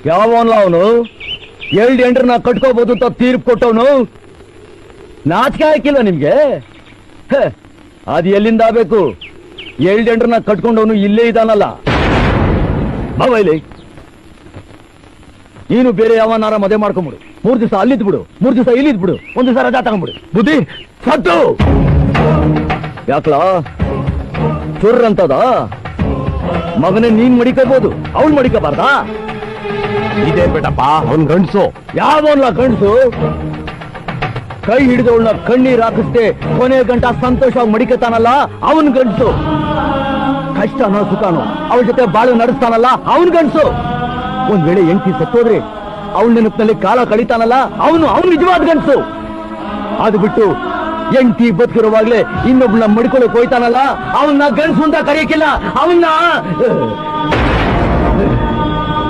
ಯಾವನ್ಲ ಅವನು 2 ಹೆಂಡ್ರನ್ನ ಕಟ್ಕೋಬಹುದು ಅಂತ ತೀರ್ಪು ಕೊಟ್ಟವನು. ನಾಚಿಕೆ ಹಾಕಿಲ್ಲ ನಿಮ್ಗೆ? ಅದು ಎಲ್ಲಿಂದ ಆಗ್ಬೇಕು? 2 ಹೆಂಡ್ರನ್ನ ಕಟ್ಕೊಂಡವನು ಇಲ್ಲೇ ಇದ್ದಾನಲ್ಲ. ಬಾಬೈಲಿ, ನೀನು ಬೇರೆ ಯಾವನಾರ ಮದುವೆ ಮಾಡ್ಕೊಂಬಿಡು. 3 ದಿವಸ ಅಲ್ಲಿದ್ ಬಿಡು, 3 ದಿವಸ ಇಲ್ಲಿದ್ ಬಿಡು, 1 ದಿವಸ ರಜಾ ತಗೊಂಡ್ಬಿಡು. ಬುದ್ಧಿ ಸತ್ತು ಯಾಕಲ ಚುರ್ರ ಅಂತದ? ಮಗನೇ ನೀನ್ ಮಡಿಕೋಬಹುದು, ಅವಳು ಮಡಿಕೋಬಾರ್ದಾ? ಇದೇ ಬೇಟಪ್ಪ ಅವನ್ ಗಂಡ್ಸು. ಯಾವನ್ಲ ಗಂಡ್ಸು? ಕೈ ಹಿಡಿದವಳನ್ನ ಕಣ್ಣೀರ್ ಹಾಕಿಸ್ತೆ ಕೊನೆ ಗಂಟ ಸಂತೋಷವಾಗಿ ಮಡಿಕತಾನಲ್ಲ ಅವನ್ ಗಂಡ್ಸು. ಕಷ್ಟನೋ ಸುಖನೋ ಅವಳ ಜೊತೆ ಬಾಳು ನಡೆಸ್ತಾನಲ್ಲ ಅವನ್ ಗಂಡ್ಸು. ಒಂದ್ ವೇಳೆ ಹೆಂಡತಿ ಸತ್ತೋದ್ರೆ ಅವಳ ನೆನಪಿನಲ್ಲಿ ಕಾಲ ಕಳೀತಾನಲ್ಲ ಅವನು ನಿಜವಾದ ಗಂಡ್ಸು. ಅದು ಬಿಟ್ಟು ಹೆಂಡತಿ ಬದುಕಿರುವಾಗ್ಲೇ ಇನ್ನೊಬ್ಳನ್ನ ಮಡಿಕೊಳ್ಳೋಕೆ ಹೋಯ್ತಾನಲ್ಲ ಅವನ್ನ ಗಂಡ್ಸು ಅಂತ ಕರೆಯಕ್ಕಿಲ್ಲ. ಅವನ್ನ